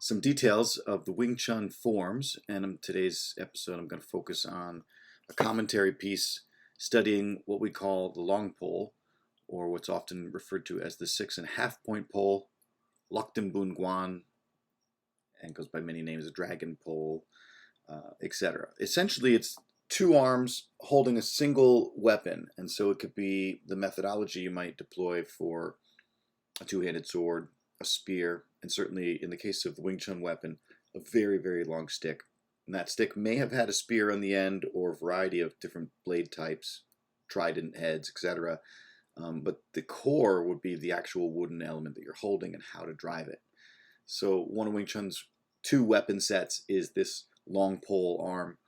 some details of the Wing Chun forms, and in today's episode I'm going to focus on a commentary piece studying what we call the long pole, or what's often referred to as the 6.5 point pole, Boon Gwan, and goes by many names, a dragon pole, etc. Essentially, it's two arms holding a single weapon, and so it could be the methodology you might deploy for a two-handed sword, a spear, and certainly in the case of the Wing Chun weapon, a very, very long stick. And that stick may have had a spear on the end or a variety of different blade types, trident heads, etc. But the core would be the actual wooden element that you're holding and how to drive it. So one of Wing Chun's two weapon sets is this long pole arm.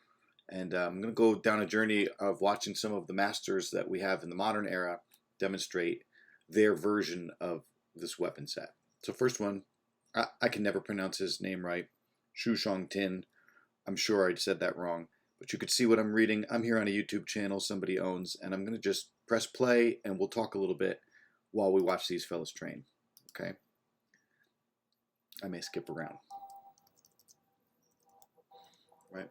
And I'm going to go down a journey of watching some of the masters that we have in the modern era demonstrate their version of this weapon set. So first one, I can never pronounce his name right, Shu Shong Tin. I'm sure I said that wrong, but you could see what I'm reading. I'm here on a YouTube channel somebody owns, and I'm going to just press play and we'll talk a little bit while we watch these fellas train. Okay? I may skip around. Right?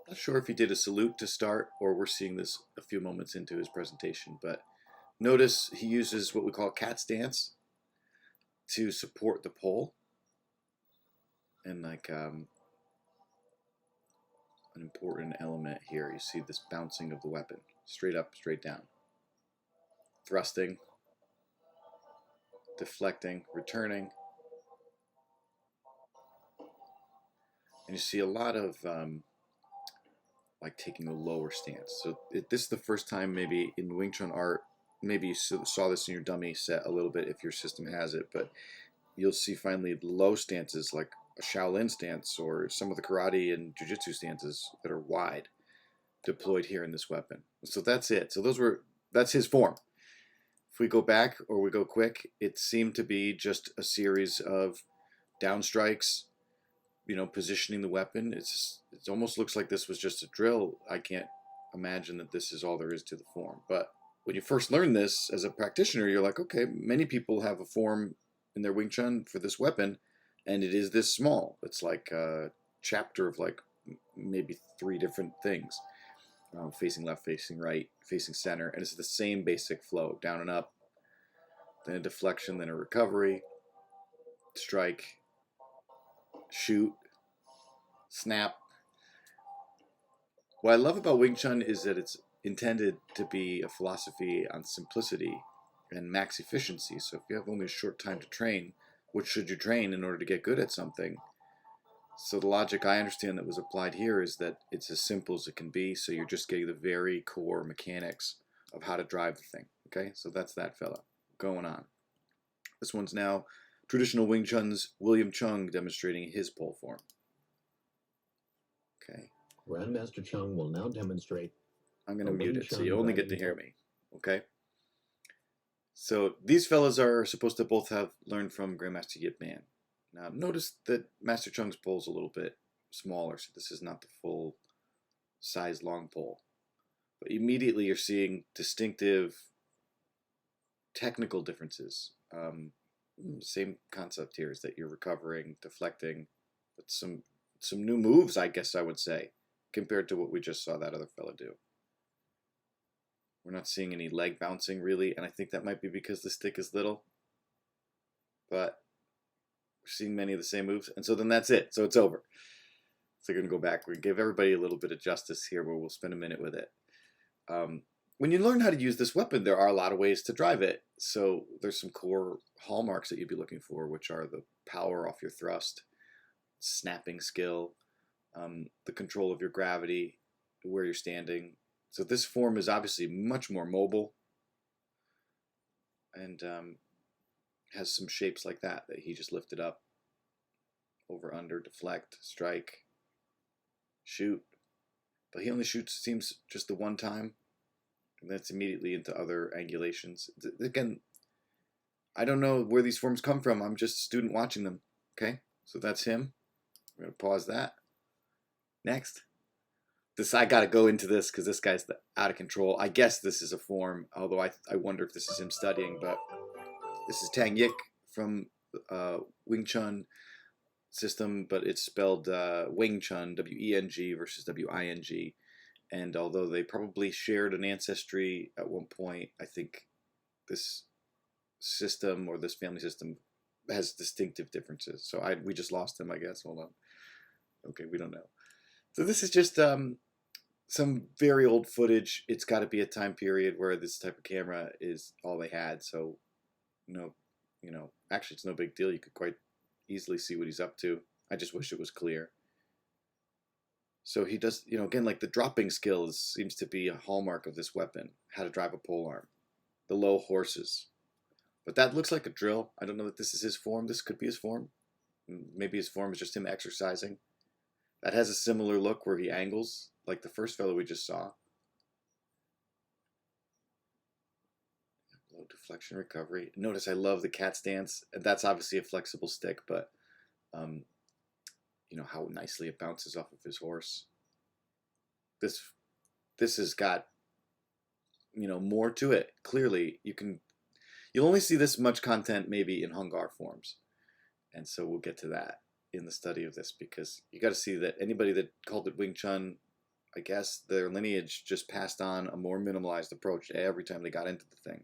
Not sure if he did a salute to start or we're seeing this a few moments into his presentation, but notice he uses what we call cat stance to support the pole. And like an important element here, you see this bouncing of the weapon, straight up, straight down, thrusting, deflecting, returning, and you see a lot of like taking a lower stance. So this is the first time maybe in Wing Chun art, maybe you saw this in your dummy set a little bit if your system has it, but you'll see finally low stances like a Shaolin stance or some of the karate and jiu-jitsu stances that are wide deployed here in this weapon. So that's it. So that's his form. If we go back or we go quick, it seemed to be just a series of down strikes, positioning the weapon. It almost looks like this was just a drill. I can't imagine that this is all there is to the form. But when you first learn this as a practitioner, you're like, okay, many people have a form in their Wing Chun for this weapon, and it is this small. It's like a chapter of like maybe 3 different things. Facing left, facing right, facing center, and it's the same basic flow, down and up, then a deflection, then a recovery, strike, shoot, snap. What I love about Wing Chun is that it's intended to be a philosophy on simplicity and max efficiency. So if you have only a short time to train, what should you train in order to get good at something? So the logic I understand that was applied here is that it's as simple as it can be, so you're just getting the very core mechanics of how to drive the thing. Okay, so that's that fella going on. This one's now traditional Wing Chun's William Chung demonstrating his pole form. Okay. Grandmaster Chung will now demonstrate. I'm going to mute it so you only get to hear me. Okay. So these fellas are supposed to both have learned from Grandmaster Yip Man. Now notice that Master Chung's pole is a little bit smaller, so this is not the full size long pole. But immediately you're seeing distinctive technical differences. Same concept here is that you're recovering, deflecting, but some new moves, I guess I would say, compared to what we just saw that other fella do. We're not seeing any leg bouncing really, and I think that might be because the stick is little. But we're seeing many of the same moves, and so then that's it. So it's over. So we're going to go back. We're going to give everybody a little bit of justice here where we'll spend a minute with it. When you learn how to use this weapon, there are a lot of ways to drive it. So there's some core hallmarks that you'd be looking for, which are the power off your thrust, snapping skill, the control of your gravity, where you're standing. So this form is obviously much more mobile and has some shapes like that he just lifted up. Over, under, deflect, strike, shoot. But he only shoots, seems, just the one time. And that's immediately into other angulations. Again, I don't know where these forms come from. I'm just a student watching them. Okay? So that's him. I'm going to pause that. Next. I got to go into this because this guy's out of control. I guess this is a form, although I wonder if this is him studying, but this is Tang Yik from Wing Chun system, but it's spelled Wing Chun, W-E-N-G versus W-I-N-G. And although they probably shared an ancestry at one point, I think this system or this family system has distinctive differences. So we just lost them, I guess. Hold on. Okay, we don't know. So this is just some very old footage. It's got to be a time period where this type of camera is all they had. So, actually, it's no big deal. You could quite easily see what he's up to. I just wish it was clear. So he does, again, like the dropping skills seems to be a hallmark of this weapon. How to drive a polearm. The low horses. But that looks like a drill. I don't know that this is his form. This could be his form. Maybe his form is just him exercising. That has a similar look where he angles, like the first fellow we just saw. Low deflection recovery. Notice I love the cat stance. That's obviously a flexible stick, but how nicely it bounces off of his horse. This has got more to it. Clearly, you'll only see this much content maybe in Hung Gar forms, and so we'll get to that in the study of this, because you got to see that anybody that called it Wing Chun, I guess their lineage just passed on a more minimalized approach every time they got into the thing.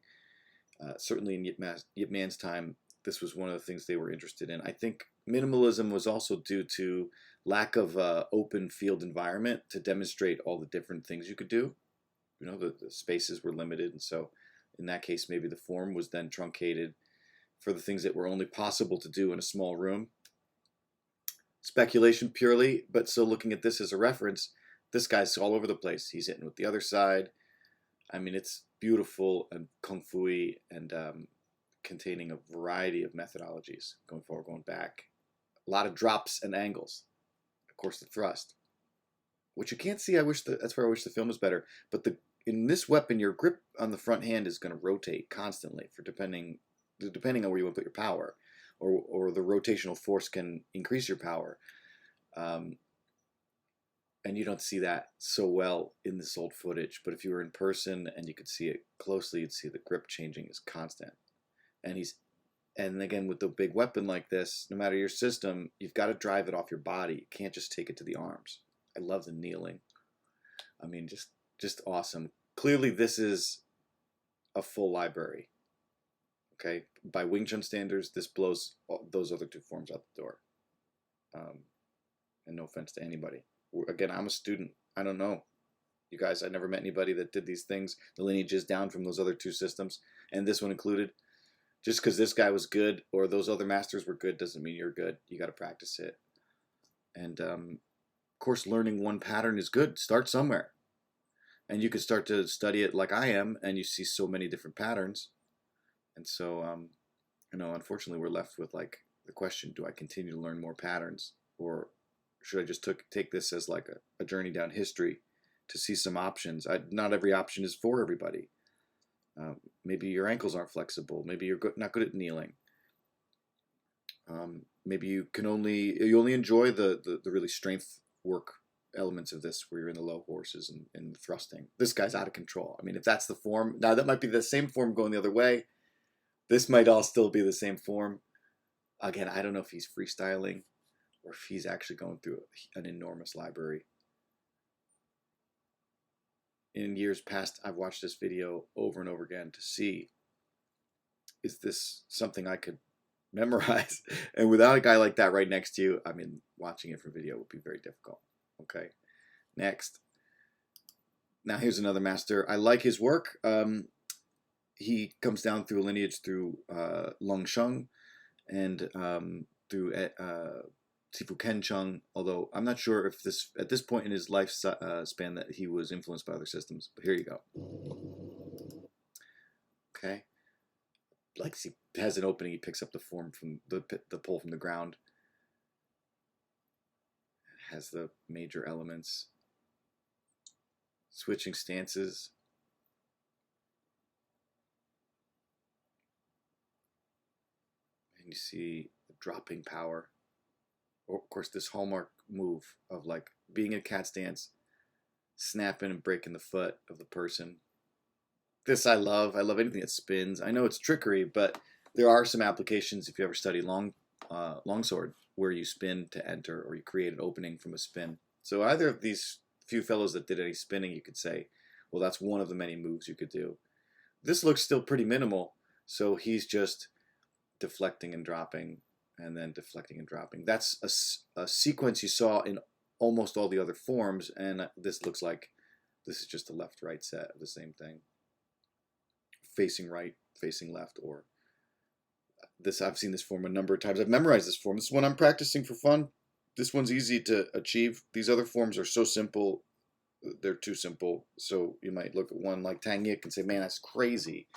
Certainly in Yip Man's time, this was one of the things they were interested in. I think minimalism was also due to lack of open field environment to demonstrate all the different things you could do. The spaces were limited, and so in that case, maybe the form was then truncated for the things that were only possible to do in a small room. Speculation purely, but so looking at this as a reference, this guy's all over the place. He's hitting with the other side. I mean, it's beautiful and kung fu-y and containing a variety of methodologies, going forward, going back. A lot of drops and angles. Of course, the thrust, which you can't see. That's where I wish the film was better. But in this weapon, your grip on the front hand is going to rotate constantly depending on where you want to put your power, or the rotational force can increase your power. And you don't see that so well in this old footage. But if you were in person and you could see it closely, you'd see the grip changing is constant. And again, with the big weapon like this, no matter your system, you've got to drive it off your body. You can't just take it to the arms. I love the kneeling. I mean, just awesome. Clearly, this is a full library. Okay, by Wing Chun standards, this blows those other two forms out the door. And no offense to anybody. Again, I'm a student. I don't know. You guys, I never met anybody that did these things. The lineages down from those other two systems, and this one included. Just because this guy was good or those other masters were good doesn't mean you're good. You got to practice it. And of course, learning one pattern is good. Start somewhere. And you can start to study it like I am, and you see so many different patterns. And so, unfortunately, we're left with like the question, do I continue to learn more patterns? Or should I just take this as like a journey down history to see some options? Not every option is for everybody. Maybe your ankles aren't flexible. Maybe you're not good at kneeling. Maybe you only enjoy the really strength work elements of this, where you're in the low horses and the thrusting. This guy's out of control. I mean, if that's the form, now that might be the same form going the other way. This might all still be the same form. Again, I don't know if he's freestyling or if he's actually going through an enormous library. In years past, I've watched this video over and over again to see, is this something I could memorize? And without a guy like that right next to you, I mean, watching it from video would be very difficult. Okay, next. Now here's another master. I like his work. He comes down through a lineage through Long Sheng and through Sifu Ken Chung, although I'm not sure if at this point in his life span that he was influenced by other systems. But here you go. Okay. Like he has an opening, he picks up the form from the pole from the ground. It has the major elements. Switching stances. And you see the dropping power. Or, of course, this hallmark move of like being in a cat stance, snapping and breaking the foot of the person. This I love. I love anything that spins. I know it's trickery, but There are some applications if you ever study longsword where you spin to enter or you create an opening from a spin. So either of these few fellows that did any spinning, you could say, well, that's one of the many moves you could do. This looks still pretty minimal, so he's just deflecting and dropping and then deflecting and dropping. That's a sequence you saw in almost all the other forms, and this looks like this is just a left-right set of the same thing. Facing right, facing left, or this. I've seen this form a number of times. I've memorized this form. This is one I'm practicing for fun. This one's easy to achieve. These other forms are so simple, they're too simple. So you might look at one like Tang Yik and say, man, that's crazy.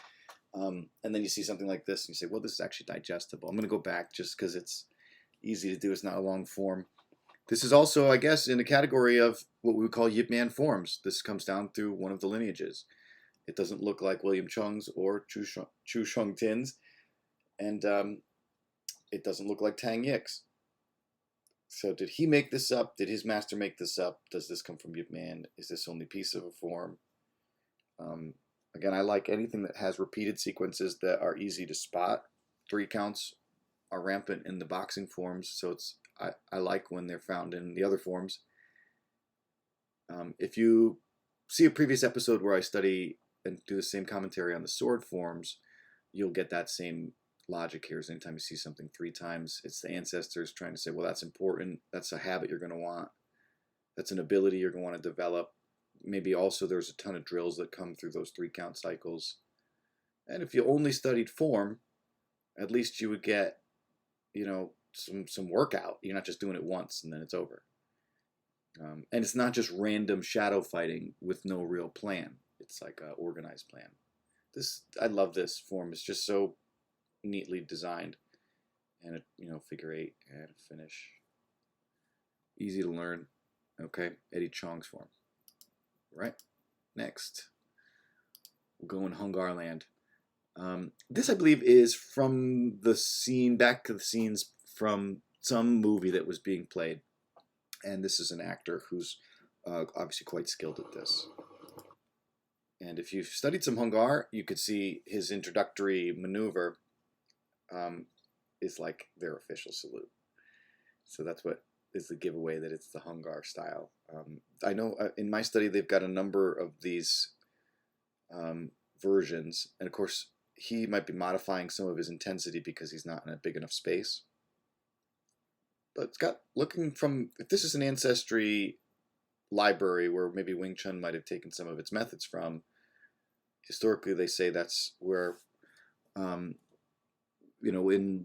And then you see something like this and you say, well, this is actually digestible. I'm going to go back just because it's easy to do. It's not a long form. This is also, I guess, in the category of what we would call Yip Man forms. This comes down through one of the lineages. It doesn't look like William Chung's or Chu Shung Tin's. And it doesn't look like Tang Yik's. So did he make this up? Did his master make this up? Does this come from Yip Man? Is this only a piece of a form? Again, I like anything that has repeated sequences that are easy to spot. 3 counts are rampant in the boxing forms, so I like when they're found in the other forms. If you see a previous episode where I study and do the same commentary on the sword forms, you'll get that same logic here. Is anytime you see something 3 times, it's the ancestors trying to say, well, that's important. That's a habit you're going to want. That's an ability you're going to want to develop. Maybe also there's a ton of drills that come through those 3 count cycles. And if you only studied form, at least you would get, some workout. You're not just doing it once and then it's over. And it's not just random shadow fighting with no real plan. It's like an organized plan. I love this form. It's just so neatly designed, and a figure 8 and a finish. Easy to learn. Okay, Eddie Chong's form. Right. Next, we'll go in Hung Gar land. This, I believe, is from the scene, back to the scenes from some movie that was being played, and this is an actor who's obviously quite skilled at this. And if you've studied some Hung Gar, you could see his introductory maneuver is like their official salute. So that's what is the giveaway that it's the Hung Gar style. I know in my study they've got a number of these versions, and of course he might be modifying some of his intensity because he's not in a big enough space. But it's got, looking from, if this is an ancestry library where maybe Wing Chun might have taken some of its methods from, historically they say that's where, in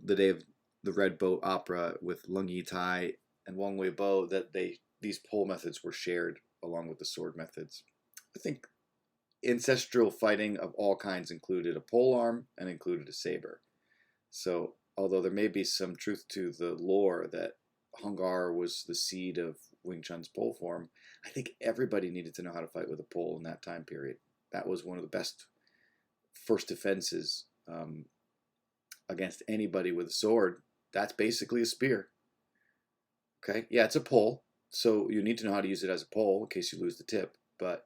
the day of the Red Boat opera with Lung Yi Tai and Wang Wei Bo, that these pole methods were shared along with the sword methods. I think ancestral fighting of all kinds included a pole arm and included a saber. So although there may be some truth to the lore that Hung Gar was the seed of Wing Chun's pole form, I think everybody needed to know how to fight with a pole in that time period. That was one of the best first defenses against anybody with a sword. That's basically a spear. Okay, yeah, it's a pole, so you need to know how to use it as a pole in case you lose the tip. But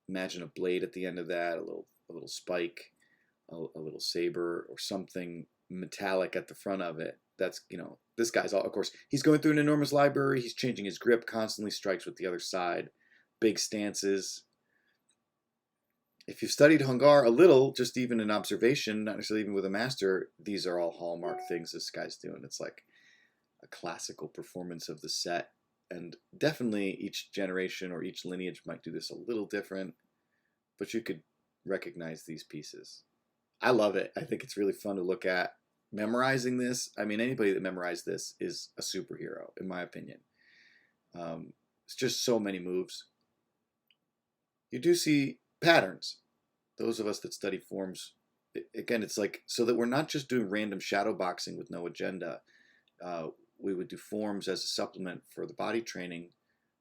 imagine a blade at the end of that, a little spike, a little saber, or something metallic at the front of it. That's, this guy's all, of course, he's going through an enormous library. He's changing his grip, constantly strikes with the other side, big stances. If you've studied Hung Gar a little, just even in observation, not necessarily even with a master, these are all hallmark things this guy's doing. It's like a classical performance of the set. And definitely each generation or each lineage might do this a little different, but you could recognize these pieces. I love it. I think it's really fun to look at. Memorizing this, I mean, anybody that memorized this is a superhero, in my opinion. It's just so many moves. You do see patterns. Those of us that study forms, again, it's like, so that we're not just doing random shadow boxing with no agenda. We would do forms as a supplement for the body training.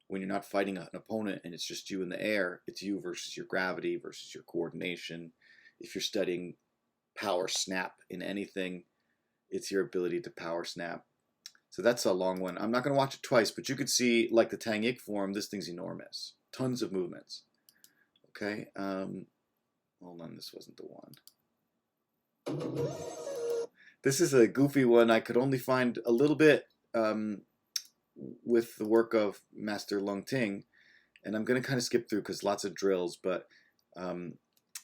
When you're not fighting an opponent and it's just you in the air, it's you versus your gravity versus your coordination. If you're studying power snap in anything, it's your ability to power snap. So that's a long one. I'm not going to watch it twice, but you could see, like the Tang Yik form, this thing's enormous. Tons of movements. Okay, hold on, this wasn't the one. This is a goofy one. I could only find a little bit with the work of Master Lung Ting, and I'm going to kind of skip through because lots of drills, but um,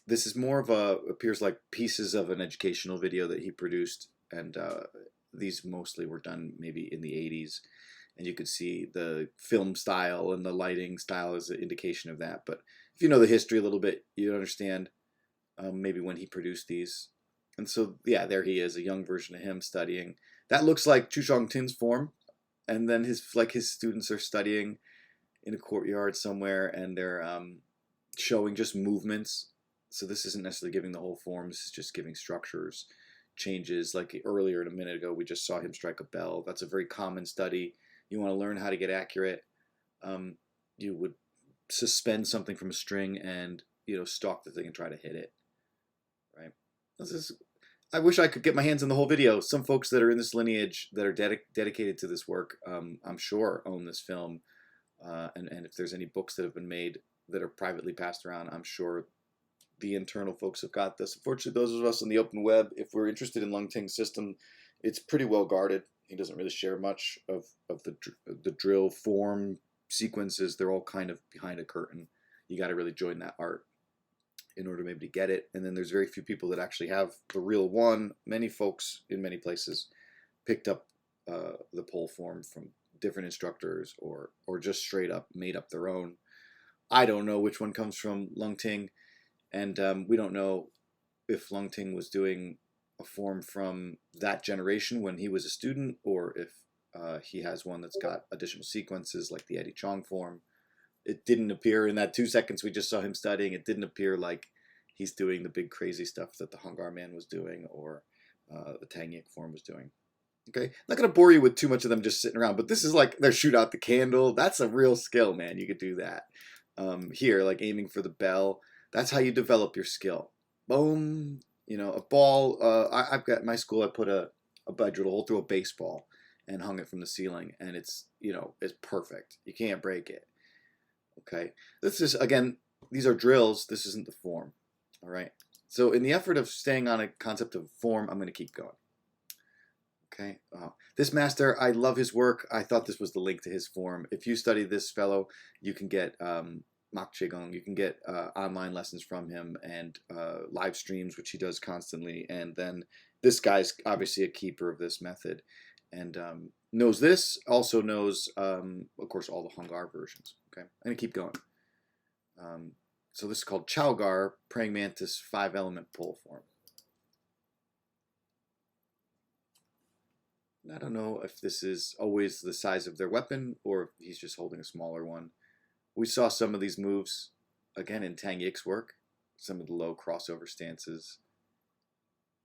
this is more of appears like pieces of an educational video that he produced, and these mostly were done maybe in the 80s, and you could see the film style and the lighting style as an indication of that. But if you know the history a little bit, you understand maybe when he produced these. And so, yeah, there he is, a young version of him studying. That looks like Chu Shong Tin's form, and then his students are studying in a courtyard somewhere, and they're showing just movements. So this isn't necessarily giving the whole form. This is just giving structures, changes. Like earlier, in a minute ago, we just saw him strike a bell. That's a very common study. You want to learn how to get accurate. You would suspend something from a string and stalk the thing and try to hit it. Right. This is. I wish I could get my hands on the whole video. Some folks that are in this lineage that are dedicated to this work, I'm sure, own this film. And if there's any books that have been made that are privately passed around, I'm sure the internal folks have got this. Unfortunately, those of us on the open web, if we're interested in Lung Ting's system, it's pretty well guarded. He doesn't really share much of the drill form sequences. They're all kind of behind a curtain. You got to really join that art in order maybe to get it. And then there's very few people that actually have the real one. Many folks in many places picked up the pole form from different instructors or just straight up made up their own. I don't know which one comes from Lung Ting, and we don't know if Lung Ting was doing a form from that generation when he was a student, or if he has one that's got additional sequences like the Eddie Chong form. It didn't appear in that 2 seconds we just saw him studying. It didn't appear like he's doing the big crazy stuff that the Hung Gar man was doing or the Tang Yik form was doing. Okay, I'm not gonna bore you with too much of them just sitting around, but this is like their shoot out the candle. That's a real skill, man. You could do that. Here, like aiming for the bell. That's how you develop your skill. Boom. A ball. I've got my school. I put a drilled a hole through a baseball and hung it from the ceiling, and it's perfect. You can't break it. Okay. This is again. These are drills. This isn't the form. All right. So in the effort of staying on a concept of form, I'm going to keep going. Okay. This master, I love his work. I thought this was the link to his form. If you study this fellow, you can get Mak Qigong. You can get online lessons from him and live streams, which he does constantly. And then this guy's obviously a keeper of this method and knows this, also knows, of course, all the Hung Gar versions. Okay. I'm going to keep going. So this is called Chow Gar, Praying Mantis 5-element pole form. I don't know if this is always the size of their weapon or if he's just holding a smaller one. We saw some of these moves, again, in Tang Yik's work, some of the low crossover stances.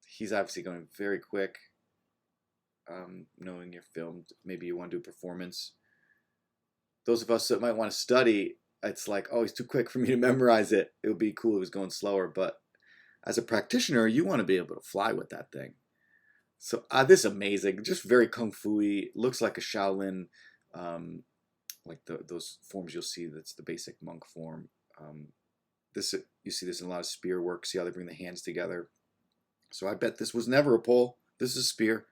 He's obviously going very quick, knowing you're filmed. Maybe you want to do a performance. Those of us that might want to study, it's like, oh, he's too quick for me to memorize it. It would be cool if he was going slower, but as a practitioner, you want to be able to fly with that thing. So this is amazing, just very kung fu-y. Looks like a Shaolin, like those forms you'll see. That's the basic monk form. You see this in a lot of spear work. See how they bring the hands together. So I bet this was never a pole. This is a spear.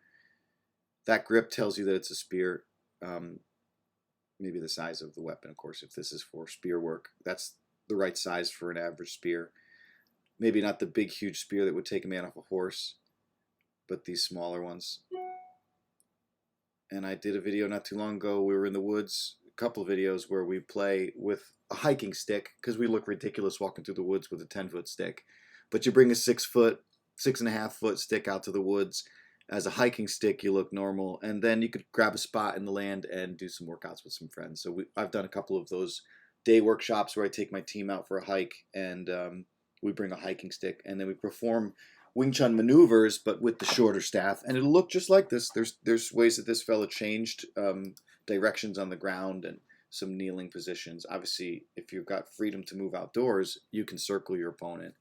That grip tells you that it's a spear. Maybe the size of the weapon, of course. If this is for spear work, that's the right size for an average spear. Maybe not the big, huge spear that would take a man off a horse, but these smaller ones. And I did a video not too long ago. We were in the woods, a couple of videos where we play with a hiking stick because we look ridiculous walking through the woods with a 10-foot stick. But you bring a 6-foot, 6.5-foot stick out to the woods. As a hiking stick, you look normal. And then you could grab a spot in the land and do some workouts with some friends. So I've done a couple of those day workshops where I take my team out for a hike and we bring a hiking stick and then we perform Wing Chun maneuvers, but with the shorter staff, and it'll look just like this. There's ways that this fella changed directions on the ground and some kneeling positions. Obviously, if you've got freedom to move outdoors, you can circle your opponent.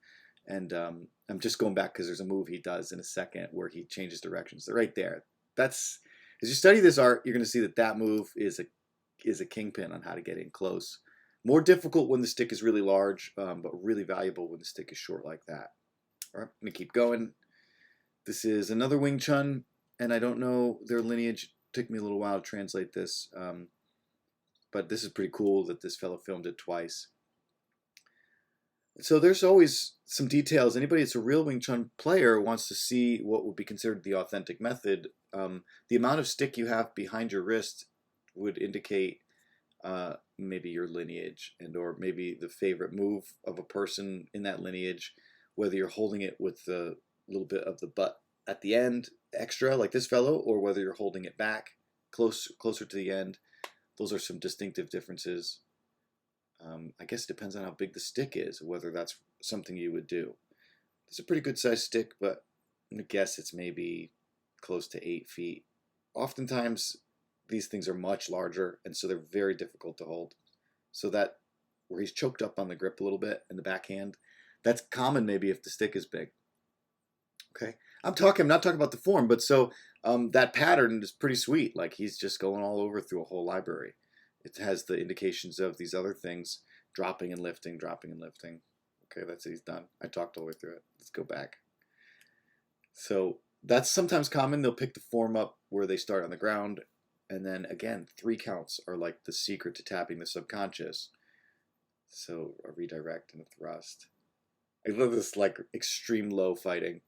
And I'm just going back because there's a move he does in a second where he changes directions. They're right there. That's as you study this art, you're going to see that move is a kingpin on how to get in close. More difficult when the stick is really large, but really valuable when the stick is short like that. All right, I'm going to keep going. This is another Wing Chun, and I don't know their lineage. It took me a little while to translate this, but this is pretty cool that this fellow filmed it twice. So there's always some details. Anybody that's a real Wing Chun player wants to see what would be considered the authentic method. The amount of stick you have behind your wrist would indicate maybe your lineage or maybe the favorite move of a person in that lineage, whether you're holding it with the little bit of the butt at the end extra like this fellow, or whether you're holding it back closer to the end. Those are some distinctive differences. I guess it depends on how big the stick is, whether that's something you would do. It's a pretty good sized stick, but I'm going to guess it's maybe close to 8 feet. Oftentimes, these things are much larger, and so they're very difficult to hold. So that, where he's choked up on the grip a little bit in the backhand, that's common maybe if the stick is big. Okay, I'm not talking about the form, but so that pattern is pretty sweet. Like he's just going all over through a whole library. It has the indications of these other things, dropping and lifting, dropping and lifting. Okay, that's it, he's done. I talked all the way through it. Let's go back. So that's sometimes common. They'll pick the form up where they start on the ground. And then again, 3 counts are like the secret to tapping the subconscious. So a redirect and a thrust. I love this like extreme low fighting.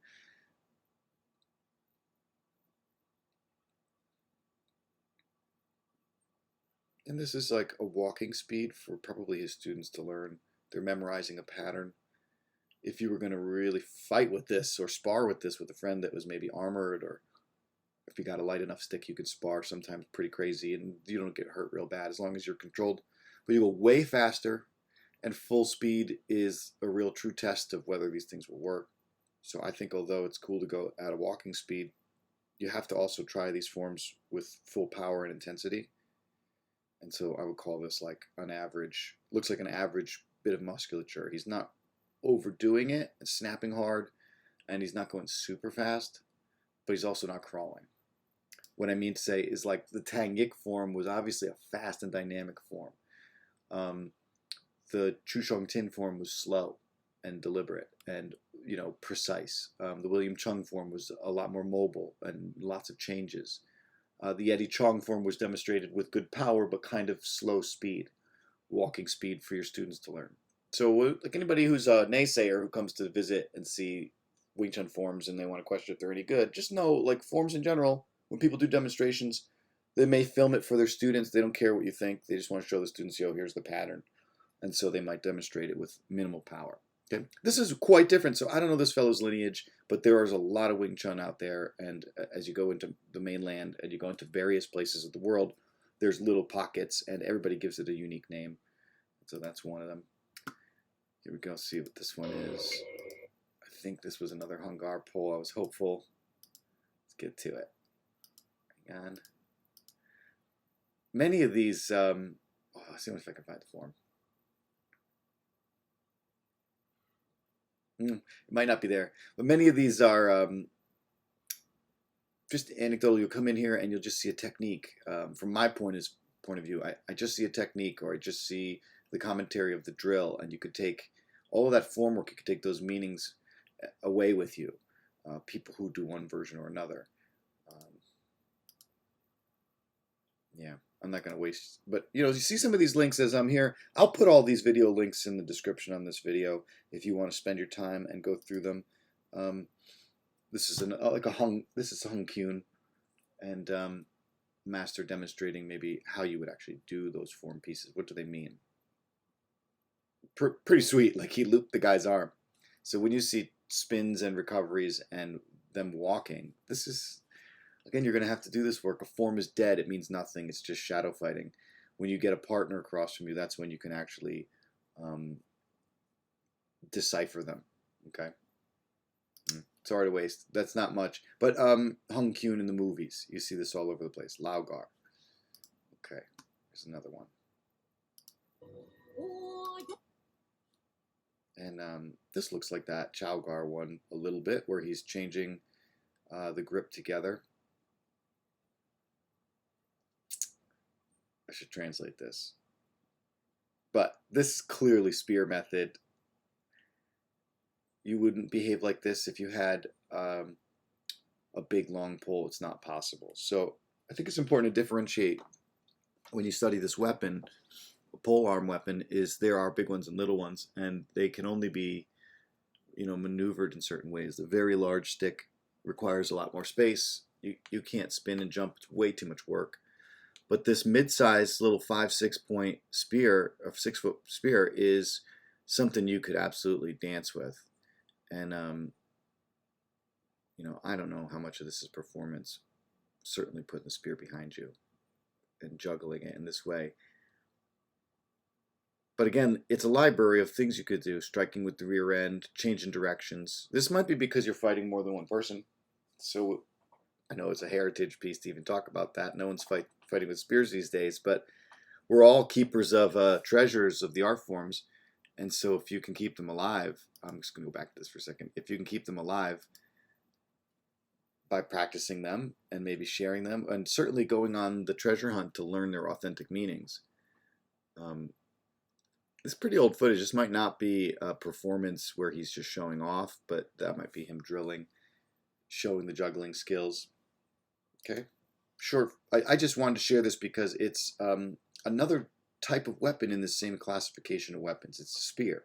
And this is like a walking speed for probably his students to learn. They're memorizing a pattern. If you were going to really fight with this or spar with this with a friend that was maybe armored, or if you got a light enough stick, you could spar sometimes pretty crazy and you don't get hurt real bad as long as you're controlled. But you go way faster, and full speed is a real true test of whether these things will work. So I think although it's cool to go at a walking speed, you have to also try these forms with full power and intensity. And so I would call this like an average, looks like an average bit of musculature. He's not overdoing it and snapping hard, and he's not going super fast, but he's also not crawling. What I mean to say is like the Tang Yik form was obviously a fast and dynamic form. The Chu Shong Tin form was slow and deliberate and precise. The William Chung form was a lot more mobile and lots of changes. The Eddie Chong form was demonstrated with good power, but kind of slow speed, walking speed for your students to learn. So, like anybody who's a naysayer who comes to visit and see Wing Chun forms and they want to question if they're any good, just know, like forms in general, when people do demonstrations, they may film it for their students. They don't care what you think. They just want to show the students, here's the pattern. And so they might demonstrate it with minimal power. Okay, this is quite different. So I don't know this fellow's lineage, but there is a lot of Wing Chun out there. And as you go into the mainland and you go into various places of the world, there's little pockets, and everybody gives it a unique name. So that's one of them. Here we go. See what this one is. I think this was another Hung Gar pull. I was hopeful. Let's get to it. Hang on. Many of these. Let's see if I can find the form. It might not be there, but many of these are just anecdotal. You'll come in here and you'll just see a technique. From my point of view, I just see a technique, or I just see the commentary of the drill, and you could take all of that form work. You could take those meanings away with you. People who do one version or another. Yeah. I'm not going to waste, but you see some of these links as I'm here. I'll put all these video links in the description on this video if you want to spend your time and go through them. This is this is Hung Kyun, and master demonstrating maybe how you would actually do those form pieces. What do they mean? Pretty sweet. Like he looped the guy's arm. So when you see spins and recoveries and them walking, this is. Again, you're going to have to do this work. A form is dead. It means nothing. It's just shadow fighting. When you get a partner across from you, that's when you can actually decipher them. Okay? Sorry to waste. That's not much. But Hung Kyun in the movies. You see this all over the place. Lao Gar. Okay. Here's another one. And this looks like that Chow Gar one a little bit, where he's changing the grip together. I should translate this. But this is clearly spear method. You wouldn't behave like this if you had a big long pole, it's not possible. So I think it's important to differentiate when you study this weapon. A pole arm weapon is there are big ones and little ones, and they can only be, maneuvered in certain ways. The very large stick requires a lot more space. You can't spin and jump. It's way too much work. But this mid-sized little 5-6 point spear, a 6 foot spear, is something you could absolutely dance with. And I don't know how much of this is performance. Certainly putting the spear behind you and juggling it in this way. But again, it's a library of things you could do. Striking with the rear end, changing directions. This might be because you're fighting more than one person. So I know it's a heritage piece to even talk about that. No one's fighting with spears these days, but we're all keepers of treasures of the art forms. And so if you can keep them alive, I'm just going to go back to this for a second. If you can keep them alive by practicing them and maybe sharing them, and certainly going on the treasure hunt to learn their authentic meanings. It's pretty old footage. This might not be a performance where he's just showing off, but that might be him drilling, showing the juggling skills. Okay, sure. I just wanted to share this because it's another type of weapon in the same classification of weapons. It's a spear.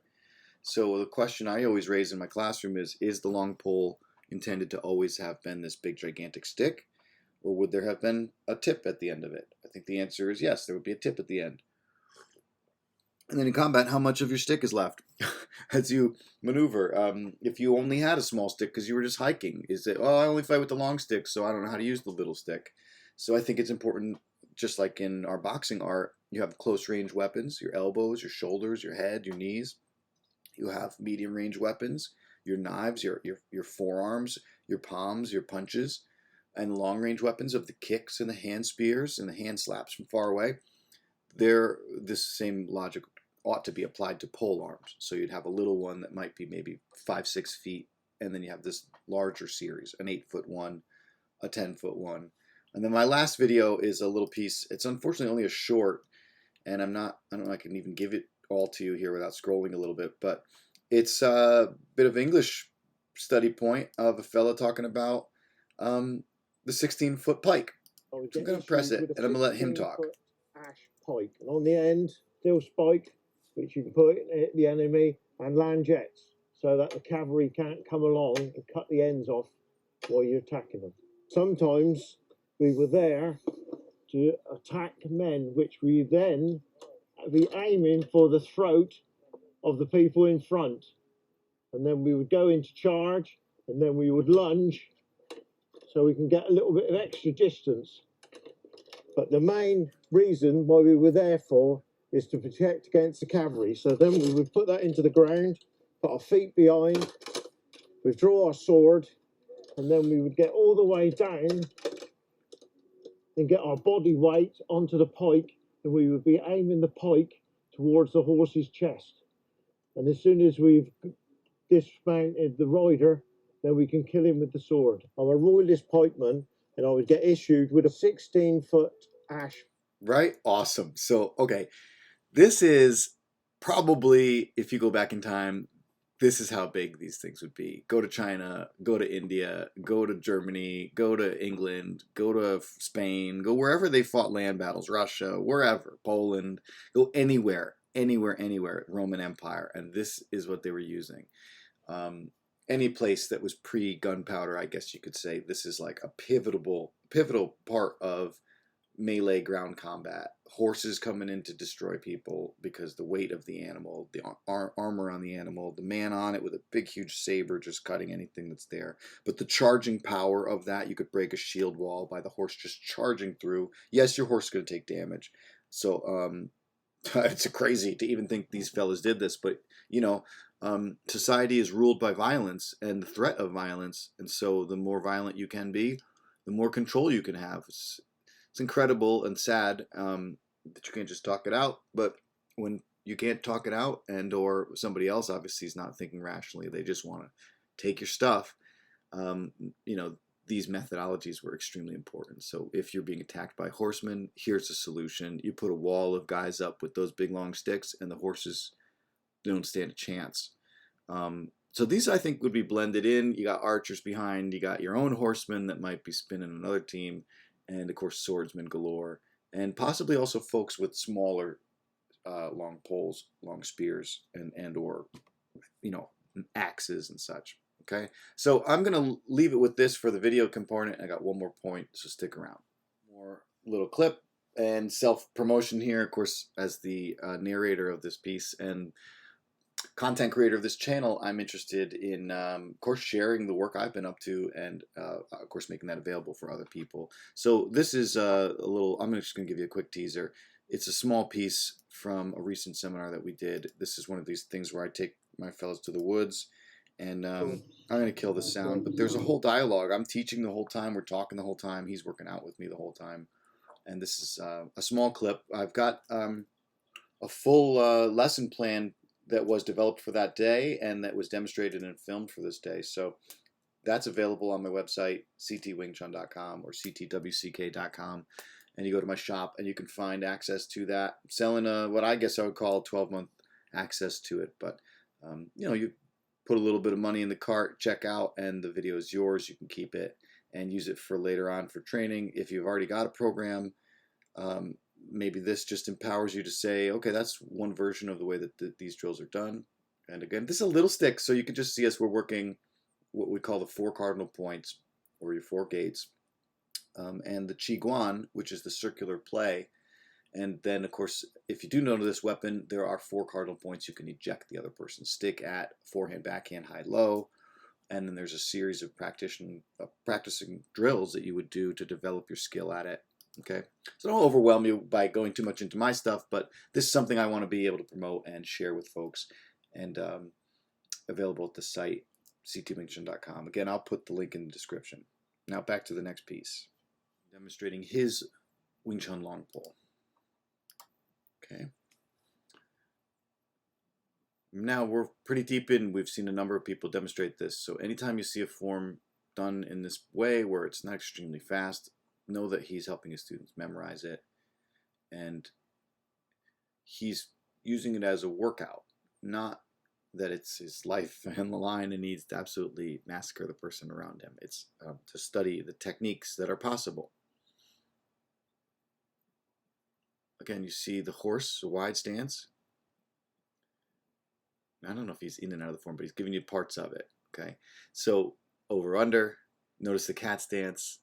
So the question I always raise in my classroom is the long pole intended to always have been this big gigantic stick, or would there have been a tip at the end of it? I think the answer is yes, there would be a tip at the end. And then in combat, how much of your stick is left as you maneuver? If you only had a small stick because you were just hiking, is it, I only fight with the long stick, so I don't know how to use the little stick. So I think it's important, just like in our boxing art, you have close range weapons, your elbows, your shoulders, your head, your knees. You have medium range weapons, your knives, your forearms, your palms, your punches, and long range weapons of the kicks and the hand spears and the hand slaps from far away. This same logic ought to be applied to pole arms. So you'd have a little one that might be maybe 5-6 feet, and then you have this larger series, an 8-foot one, a 10-foot one. And then my last video is a little piece. It's unfortunately only a short, and I don't know if I can even give it all to you here without scrolling a little bit, but it's a bit of English study point of a fella talking about the 16-foot pike. So I'm going to press it, and I'm going to let him talk. Ash pike, and on the end, steel spike, which you can put at the enemy, and land jets, so that the cavalry can't come along and cut the ends off while you're attacking them. Sometimes we were there to attack men, which we then be aiming for the throat of the people in front, and then we would go into charge, and then we would lunge, so we can get a little bit of extra distance. But the main reason why we were there for is to protect against the cavalry. So then we would put that into the ground, put our feet behind, withdraw our sword, and then we would get all the way down and get our body weight onto the pike, and we would be aiming the pike towards the horse's chest. And as soon as we've dismounted the rider, then we can kill him with the sword. I'm a royalist pikeman, and I would get issued with a 16-foot ash. Right? Awesome. So, okay, this is probably, if you go back in time, this is how big these things would be. Go to China, go to India, go to Germany, go to England, go to Spain, go wherever they fought land battles, Russia, wherever, Poland, go anywhere, Roman Empire. And this is what they were using. Any place that was pre-gunpowder, I guess you could say, this is like a pivotal part of melee ground combat. Horses coming in to destroy people because the weight of the animal, the armor on the animal, the man on it with a big huge saber just cutting anything that's there. But the charging power of that, you could break a shield wall by the horse just charging through. Yes, your horse is going to take damage. So it's crazy to even think these fellas did this, but society is ruled by violence and the threat of violence, and so the more violent you can be, the more control you can have. It's incredible and sad that you can't just talk it out, but when you can't talk it out, and or somebody else obviously is not thinking rationally, they just want to take your stuff, these methodologies were extremely important. So if you're being attacked by horsemen, here's a solution. You put a wall of guys up with those big long sticks, and the horses don't stand a chance. So these, I think, would be blended in. You got archers behind, you got your own horsemen that might be spinning another team, and of course swordsmen galore, and possibly also folks with smaller long poles, long spears, and or axes and such. Okay, so I'm gonna leave it with this for the video component. I got one more point, so stick around. More little clip and self-promotion here, of course, as the narrator of this piece and content creator of this channel. I'm interested in, of course, sharing the work I've been up to, and of course, making that available for other people. So this is a little. I'm just going to give you a quick teaser. It's a small piece from a recent seminar that we did. This is one of these things where I take my fellows to the woods, and I'm going to kill the sound. But there's a whole dialogue. I'm teaching the whole time. We're talking the whole time. He's working out with me the whole time. And this is a small clip. I've got a full lesson plan that was developed for that day and that was demonstrated and filmed for this day. So that's available on my website, ctwingchun.com or ctwck.com. And you go to my shop and you can find access to that. I'm selling what I guess I would call 12-month access to it. But, you put a little bit of money in the cart, check out, and the video is yours. You can keep it and use it for later on for training. If you've already got a program, maybe this just empowers you to say, okay, that's one version of the way that these drills are done. And again, this is a little stick, so you can just see us. We're working what we call the 4 cardinal points, or your 4 gates, and the Chi Gwan, which is the circular play. And then, of course, if you do know this weapon, there are 4 cardinal points you can eject the other person's stick at: forehand, backhand, high, low. And then there's a series of practicing drills that you would do to develop your skill at it. Okay, so don't overwhelm you by going too much into my stuff, but this is something I want to be able to promote and share with folks, and available at the site, ctwingchun.com. Again, I'll put the link in the description. Now back to the next piece, demonstrating his Wing Chun long pole. Okay. Now we're pretty deep in. We've seen a number of people demonstrate this. So anytime you see a form done in this way where it's not extremely fast, know that he's helping his students memorize it, and he's using it as a workout, not that it's his life on the line and needs to absolutely massacre the person around him. It's to study the techniques that are possible. Again, you see the horse, a wide stance. I don't know if he's in and out of the form, but he's giving you parts of it. Okay, so over under, notice the cat stance.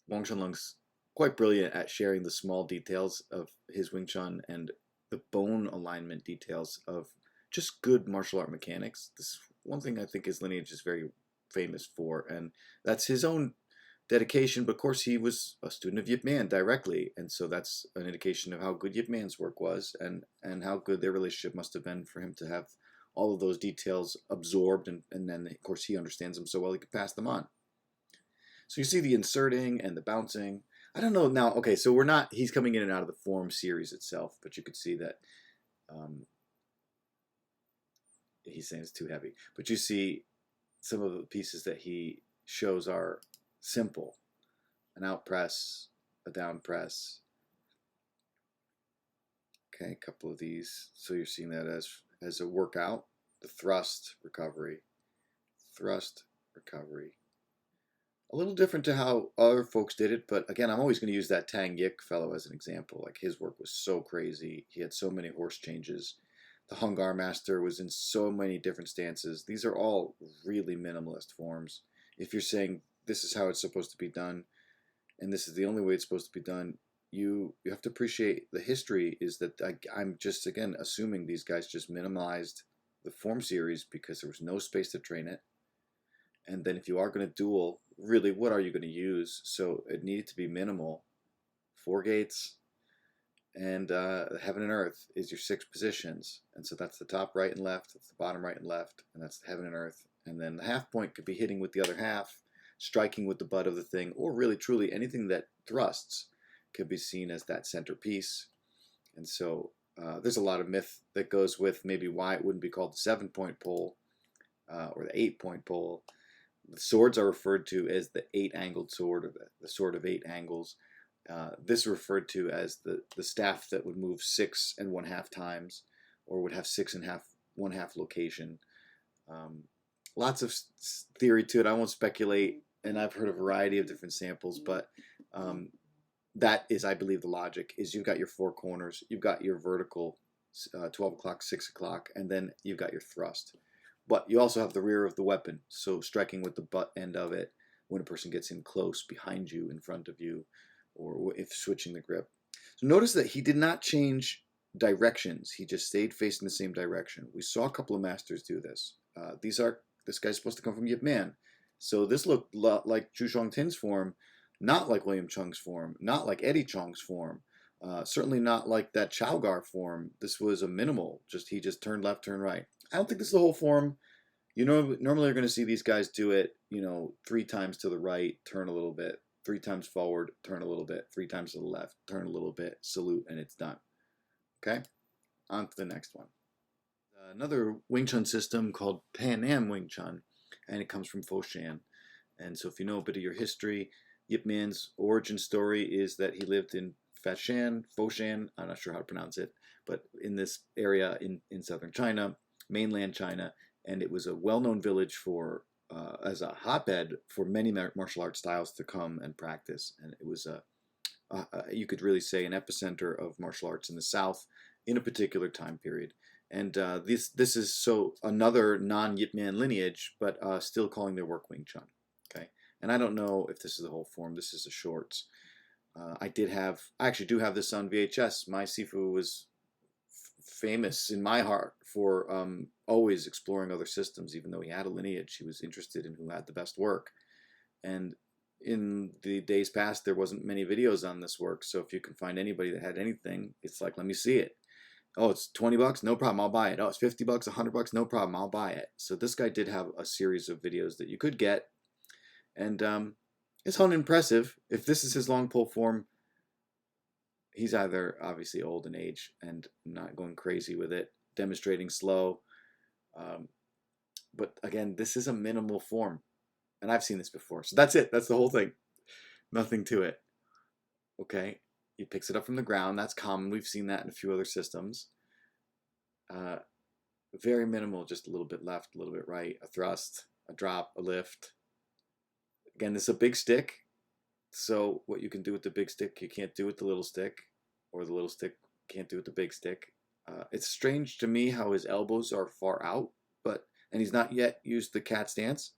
Wang Chunlung's quite brilliant at sharing the small details of his Wing Chun and the bone alignment details of just good martial art mechanics. This is one thing I think his lineage is very famous for, and that's his own dedication. But of course, he was a student of Yip Man directly, and so that's an indication of how good Yip Man's work was, and how good their relationship must have been for him to have all of those details absorbed, and then of course he understands them so well he could pass them on. So you see the inserting and the bouncing. I don't know now. Okay, so he's coming in and out of the form series itself, but you could see that he's saying it's too heavy. But you see some of the pieces that he shows are simple: an out press, a down press. Okay, a couple of these. So you're seeing that as a workout. The thrust, recovery, thrust, recovery. A little different to how other folks did it, but again, I'm always going to use that Tang Yik fellow as an example. Like, his work was so crazy. He had so many horse changes. The Hung Gar master was in so many different stances. These are all really minimalist forms. If you're saying this is how it's supposed to be done, and this is the only way it's supposed to be done, you have to appreciate the history. Is that I'm just, again, assuming these guys just minimalized the form series because there was no space to train it. And then if you are going to duel, really, what are you going to use? So it needed to be minimal. 4 gates, and heaven and earth is your 6 positions. And so that's the top right and left, that's the bottom right and left, and that's the heaven and earth. And then the half point could be hitting with the other half, striking with the butt of the thing, or really, truly, anything that thrusts could be seen as that centerpiece. And so there's a lot of myth that goes with maybe why it wouldn't be called the 7-point pole or the 8-point pole. The swords are referred to as the 8-angled sword, or the sword of 8 angles. This is referred to as the staff that would move 6 1/2 times, or would have 6 1/2 location. lots of theory to it. I won't speculate, and I've heard a variety of different samples, but that is, I believe, the logic is you've got your four corners, you've got your vertical 12 o'clock, 6 o'clock, and then you've got your thrust. But you also have the rear of the weapon, so striking with the butt end of it when a person gets in close, behind you, in front of you, or if switching the grip. So notice that he did not change directions. He just stayed facing the same direction. We saw a couple of masters do this. This guy's supposed to come from Yip Man. So this looked like Zhu Shuangtin's form, not like William Chung's form, not like Eddie Chong's form, certainly not like that Hung Gar form. This was a minimal, he just turned left, turn right. I don't think this is the whole form. You know, normally you're going to see these guys do it, 3 times to the right, turn a little bit, 3 times forward, turn a little bit, 3 times to the left, turn a little bit, salute, and it's done. Okay, on to the next one. Another Wing Chun system called Pan Am Wing Chun, and it comes from Foshan. And so if you know a bit of your history, Yip Man's origin story is that he lived in Foshan, I'm not sure how to pronounce it, but in this area in southern China, mainland China, and it was a well-known village for as a hotbed for many martial arts styles to come and practice. And it was you could really say an epicenter of martial arts in the South in a particular time period. And this is so another non-Yip Man lineage, but still calling their work Wing Chun. Okay, and I don't know if this is the whole form. This is the shorts. I actually do have this on VHS. My Sifu was famous in my heart for always exploring other systems. Even though he had a lineage, he was interested in who had the best work. And in the days past, there wasn't many videos on this work. So if you can find anybody that had anything, it's like, let me see it. Oh, it's $20, no problem, I'll buy it. Oh, it's $50, $100, no problem, I'll buy it. So this guy did have a series of videos that you could get, and it's unimpressive. If this is his long pole form, he's either obviously old in age and not going crazy with it, demonstrating slow. But again, this is a minimal form, and I've seen this before. So that's it. That's the whole thing. Nothing to it. Okay. He picks it up from the ground. That's common. We've seen that in a few other systems. Very minimal, just a little bit left, a little bit right, a thrust, a drop, a lift. Again, this is a big stick. So what you can do with the big stick, you can't do with the little stick, or the little stick can't do with the big stick. It's strange to me how his elbows are far out, and he's not yet used the cat stance.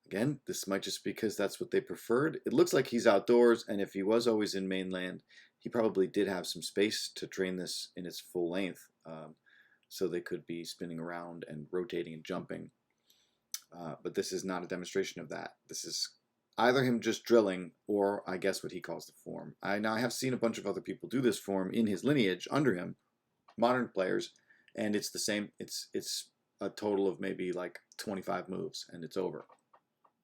Again, this might just be because that's what they preferred. It looks like he's outdoors, and if he was always in mainland, he probably did have some space to train this in its full length, so they could be spinning around and rotating and jumping. But this is not a demonstration of that. This is either him just drilling, or I guess what he calls the form. I have seen a bunch of other people do this form in his lineage under him, modern players, and it's the same. It's a total of maybe like 25 moves, and it's over.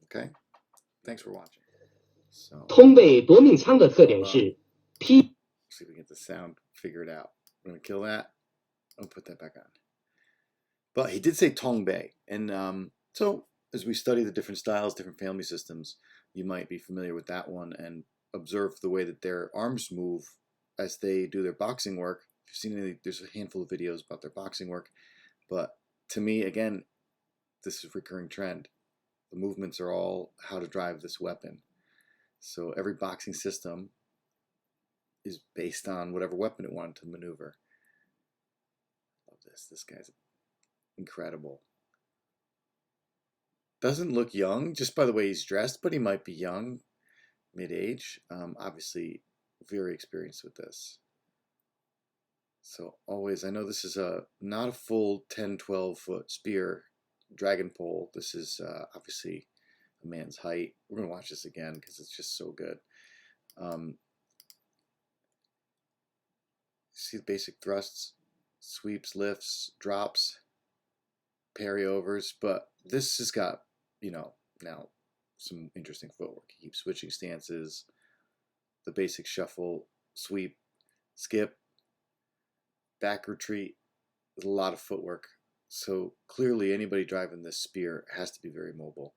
Okay, thanks for watching. So, 通背夺命枪的特点是 see if we get the sound figured out. We're gonna kill that. I'll put that back on. But he did say Tongbei, and so as we study the different styles, different family systems, you might be familiar with that one and observe the way that their arms move as they do their boxing work. If you've seen any, there's a handful of videos about their boxing work, but to me, again, this is a recurring trend. The movements are all how to drive this weapon. So every boxing system is based on whatever weapon it wanted to maneuver. Love this. This guy's incredible. Doesn't look young just by the way he's dressed, but he might be young, mid-age. Obviously very experienced with this. So always, I know this is not a full 10, 12 foot spear dragon pole. This is obviously a man's height. We're going to watch this again because it's just so good. See the basic thrusts, sweeps, lifts, drops, parry overs, but this has got, now some interesting footwork. He keeps switching stances, the basic shuffle, sweep, skip, back retreat. There's a lot of footwork. So clearly anybody driving this spear has to be very mobile.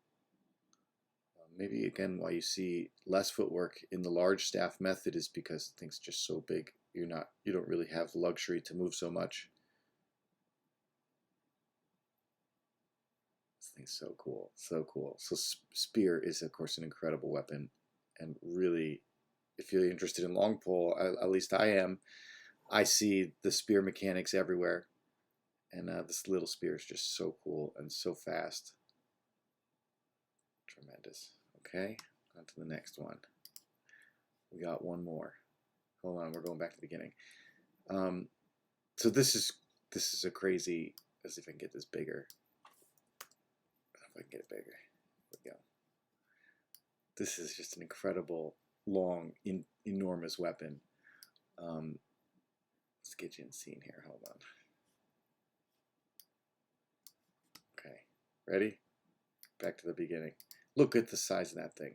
Maybe again why you see less footwork in the large staff method is because the thing's just so big. You don't really have the luxury to move so much. thing's so cool, so cool. So spear is, of course, an incredible weapon, and really, if you're interested in long pole, at least I am. I see the spear mechanics everywhere, and this little spear is just so cool and so fast. Tremendous. Okay, on to the next one. We got one more. Hold on, we're going back to the beginning. So this is a crazy. Let's see if I can get this bigger. If I can get it bigger. There we go. This is just an incredible, long, enormous weapon. Let's get you in scene here. Hold on. Okay, ready? Back to the beginning. Look at the size of that thing.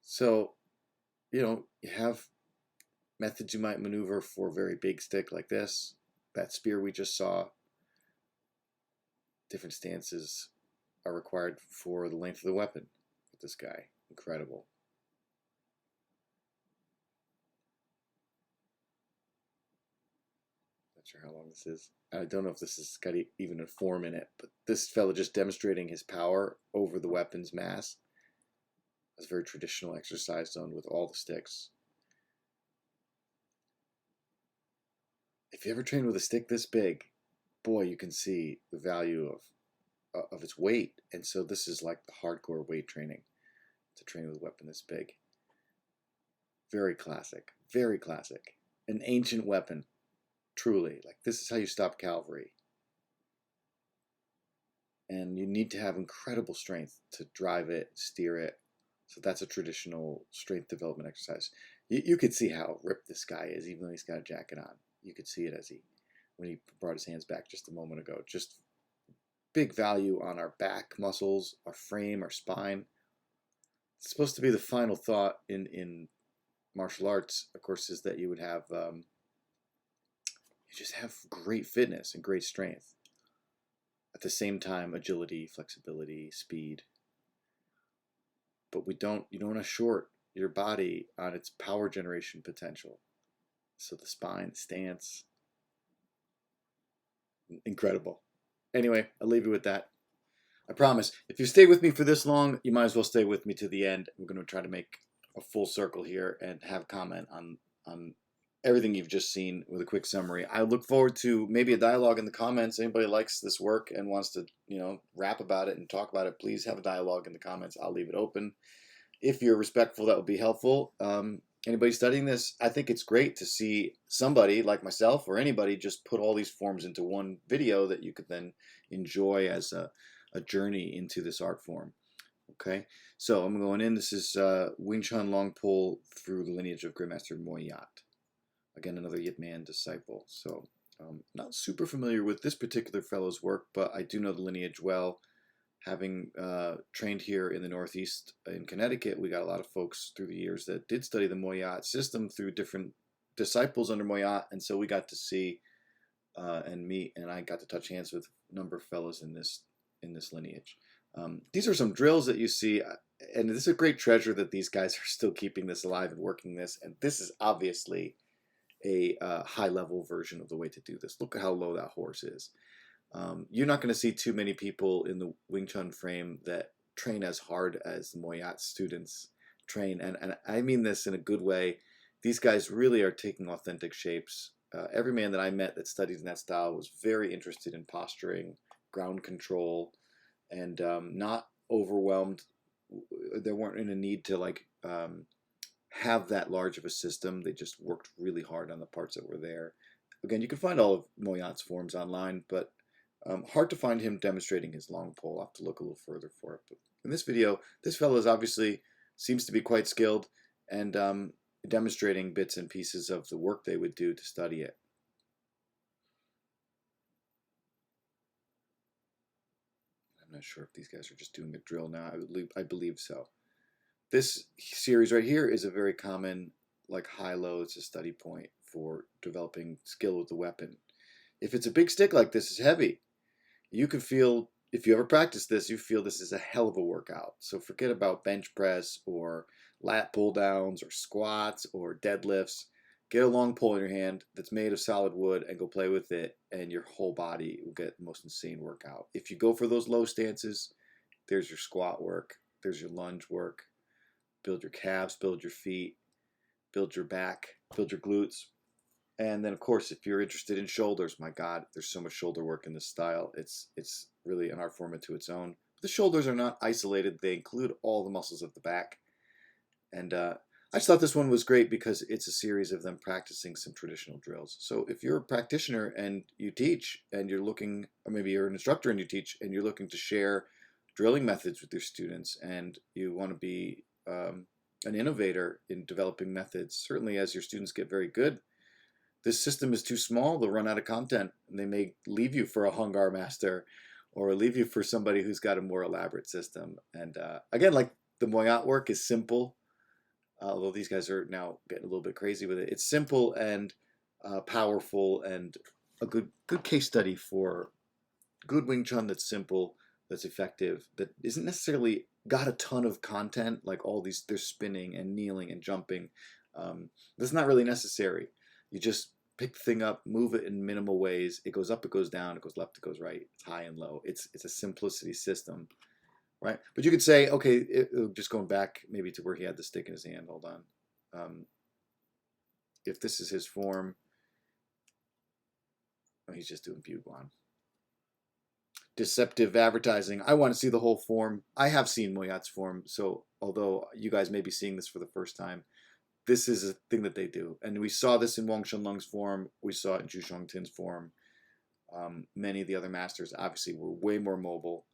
So, you have methods you might maneuver for a very big stick like this. That spear we just saw. Different stances are required for the length of the weapon with this guy. Incredible. Not sure how long this is. I don't know if this has got even a form in it, but this fellow just demonstrating his power over the weapon's mass. It's a very traditional exercise done with all the sticks. If you ever train with a stick this big, boy, you can see the value of its weight. And so this is like the hardcore weight training to train with a weapon this big. Very classic, very classic. An ancient weapon, truly. Like, this is how you stop cavalry. And you need to have incredible strength to drive it, steer it. So that's a traditional strength development exercise. You could see how ripped this guy is, even though he's got a jacket on. You could see it when he brought his hands back just a moment ago. Just big value on our back muscles, our frame, our spine. It's supposed to be the final thought in martial arts, of course, is that you would have you just have great fitness and great strength. At the same time, agility, flexibility, speed. But you don't want to short your body on its power generation potential. So the spine, the stance, incredible. Anyway, I'll leave you with that. I promise, if you stay with me for this long, you might as well stay with me to the end. We're going to try to make a full circle here and have comment on everything you've just seen with a quick summary. I look forward to maybe a dialogue in the comments. Anybody likes this work and wants to, rap about it and talk about it, please have a dialogue in the comments. I'll leave it open. If you're respectful, that would be helpful. Anybody studying this, I think it's great to see somebody like myself or anybody just put all these forms into one video that you could then enjoy as a journey into this art form. Okay, so I'm going in. This is Wing Chun long pole through the lineage of Grandmaster Moyat. Again, another Yip Man disciple. So not super familiar with this particular fellow's work, but I do know the lineage well. Having trained here in the Northeast in Connecticut, we got a lot of folks through the years that did study the Moyat system through different disciples under Moyat, and so we got to see and meet, and I got to touch hands with a number of fellows in this lineage. These are some drills that you see, and this is a great treasure that these guys are still keeping this alive and working this, and this is obviously a high-level version of the way to do this. Look at how low that horse is. You're not going to see too many people in the Wing Chun frame that train as hard as the Moyat students train, and I mean this in a good way. These guys really are taking authentic shapes. Every man that I met that studied in that style was very interested in posturing, ground control, and not overwhelmed. They weren't in a need to have that large of a system. They just worked really hard on the parts that were there. Again, you can find all of Moyat's forms online, but hard to find him demonstrating his long pole. I'll have to look a little further for it. But in this video, this fellow seems to be quite skilled and demonstrating bits and pieces of the work they would do to study it. I'm not sure if these guys are just doing a drill now. I believe so. This series right here is a very common, high-low. It's a study point for developing skill with the weapon. If it's a big stick like this, it's heavy. You can feel, if you ever practice this, you feel this is a hell of a workout. So forget about bench press or lat pull downs or squats or deadlifts. Get a long pole in your hand that's made of solid wood and go play with it, and your whole body will get the most insane workout. If you go for those low stances, there's your squat work, there's your lunge work. Build your calves, build your feet, build your back, build your glutes. And then, of course, if you're interested in shoulders, my God, there's so much shoulder work in this style. It's really an art form into its own. The shoulders are not isolated. They include all the muscles of the back. And I just thought this one was great because it's a series of them practicing some traditional drills. So if you're a practitioner and you teach and you're looking, or maybe you're an instructor and you teach and you're looking to share drilling methods with your students and you want to be an innovator in developing methods, certainly as your students get very good, this system is too small, they'll run out of content and they may leave you for a Hung Gar master or leave you for somebody who's got a more elaborate system. And again, like the Moyat work is simple, although these guys are now getting a little bit crazy with it. It's simple and powerful and a good case study for good Wing Chun that's simple, that's effective, that isn't necessarily got a ton of content, like all these, they're spinning and kneeling and jumping. That's not really necessary. You just pick the thing up, move it in minimal ways. It goes up, it goes down, it goes left, it goes right. It's high and low. It's a simplicity system, right? But you could say, okay, just going back maybe to where he had the stick in his hand. Hold on. If this is his form, oh, he's just doing Gwan. Deceptive advertising. I want to see the whole form. I have seen Moyat's form, so although you guys may be seeing this for the first time, this is a thing that they do. And we saw this in Wang Shenlong's form. We saw it in Zhu Shongtin's form. Many of the other masters obviously were way more mobile.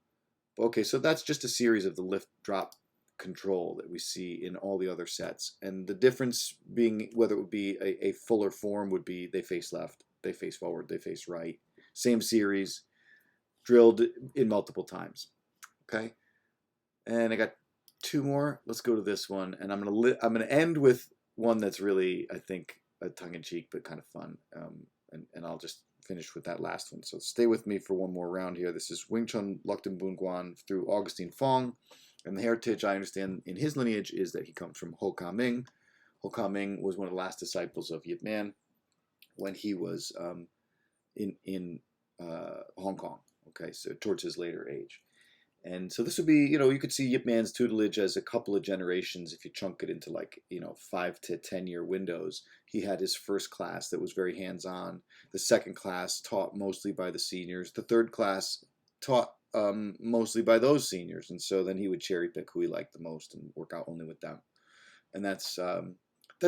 Okay, so that's just a series of the lift drop control that we see in all the other sets. And the difference being whether it would be a fuller form would be they face left, they face forward, they face right. Same series, drilled in multiple times. Okay, and I got two more. Let's go to this one, and I'm gonna end with one that's really, I think, a tongue-in-cheek but kind of fun. And I'll just finish with that last one. So stay with me for one more round here. This is Wing Chun Lukten Boon Gwan through Augustine Fong, and the heritage I understand in his lineage is that he comes from Ho Ka Ming. Ho Ka Ming was one of the last disciples of Yip Man when he was in Hong Kong. Okay, so towards his later age. And so this would be, you could see Yip Man's tutelage as a couple of generations if you chunk it into 5 to 10 year windows. He had his first class that was very hands-on. The second class taught mostly by the seniors. The third class taught mostly by those seniors. And so then he would cherry pick who he liked the most and work out only with them. And that's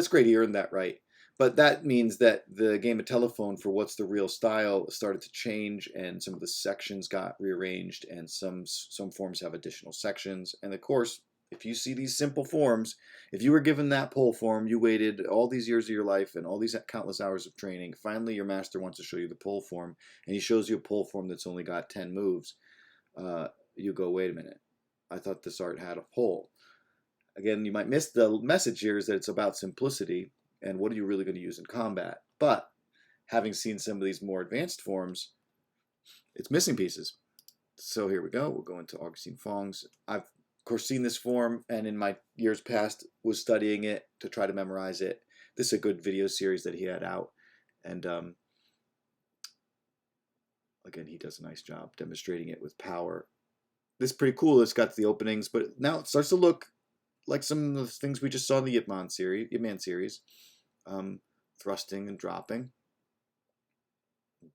great. He earned that right. But that means that the game of telephone for what's the real style started to change, and some of the sections got rearranged, and some forms have additional sections. And of course, if you see these simple forms, if you were given that pole form, you waited all these years of your life and all these countless hours of training, finally your master wants to show you the pole form, and he shows you a pole form that's only got 10 moves, you go, wait a minute, I thought this art had a pole. Again, you might miss the message here is that it's about simplicity, and what are you really going to use in combat? But having seen some of these more advanced forms, it's missing pieces. So here we go. We'll go into Augustine Fong's. I've, of course, seen this form, and in my years past was studying it to try to memorize it. This is a good video series that he had out. And again, he does a nice job demonstrating it with power. This is pretty cool. It's got the openings, but now it starts to look like some of the things we just saw in the Yip Man series. Thrusting and dropping,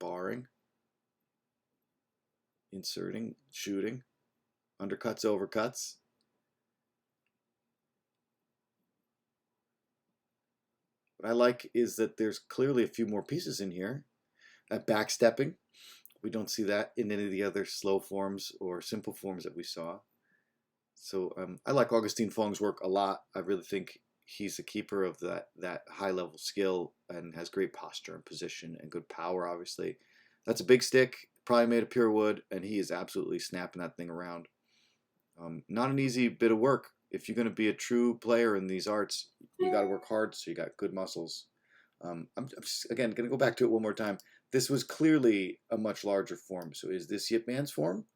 barring, inserting, shooting, undercuts, overcuts. What I like is that there's clearly a few more pieces in here. Backstepping, we don't see that in any of the other slow forms or simple forms that we saw. So I like Augustine Fong's work a lot. I really think he's a keeper of that high-level skill and has great posture and position and good power, obviously. That's a big stick, probably made of pure wood, and he is absolutely snapping that thing around. Not an easy bit of work. If you're going to be a true player in these arts, you got to work hard, so you got good muscles. I'm just, again, going to go back to it one more time. This was clearly a much larger form. So is this Yip Man's form?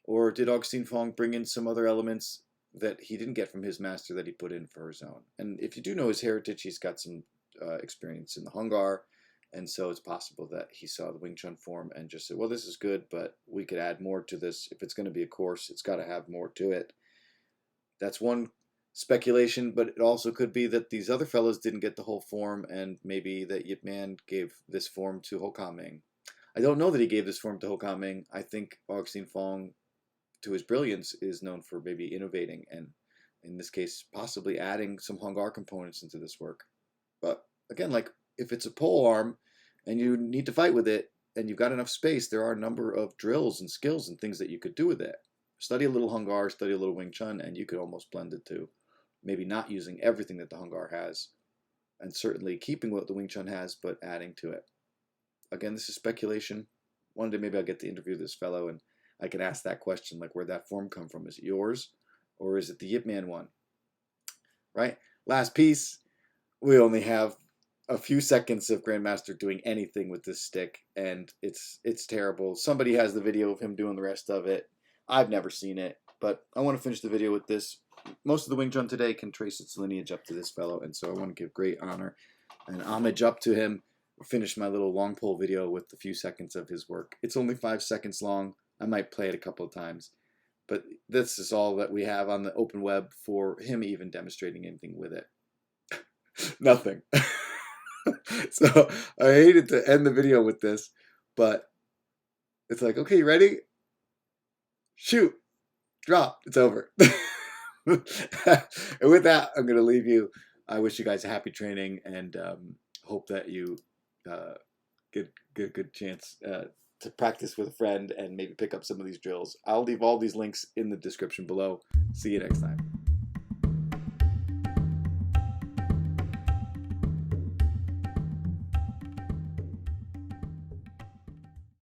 Or did Augustine Fong bring in some other elements that he didn't get from his master that he put in for his own? And if you do know his heritage, he's got some experience in the Hung Gar, and so it's possible that he saw the Wing Chun form and just said, well, this is good, but we could add more to this. If it's going to be a course, it's got to have more to it. That's one speculation, but it also could be that these other fellows didn't get the whole form, and maybe that Yip Man gave this form to Ho Ka Ming. I don't know that he gave this form to Ho Ka Ming. I think Augustine Fong, to his brilliance, is known for maybe innovating and, in this case, possibly adding some Hung Gar components into this work. But again, like, if it's a pole arm and you need to fight with it and you've got enough space, there are a number of drills and skills and things that you could do with it. Study a little Hung Gar, study a little Wing Chun, and you could almost blend it too. Maybe not using everything that the Hung Gar has, and certainly keeping what the Wing Chun has, but adding to it. Again, this is speculation. One day maybe I'll get to interview this fellow and I can ask that question, like, where'd that form come from? Is it yours, or is it the Yip Man one? Right? Last piece. We only have a few seconds of Grandmaster doing anything with this stick, and it's terrible. Somebody has the video of him doing the rest of it. I've never seen it, but I want to finish the video with this. Most of the Wing Chun today can trace its lineage up to this fellow, and so I want to give great honor and homage up to him. I'll finish my little long pole video with a few seconds of his work. It's only 5 seconds long. I might play it a couple of times, but this is all that we have on the open web for him even demonstrating anything with it. Nothing. So I hated to end the video with this, but it's like, okay, you ready? Shoot, drop, it's over. And with that, I'm going to leave you. I wish you guys a happy training, and hope that you get a good chance to practice with a friend and maybe pick up some of these drills. I'll leave all these links in the description below. See you next time.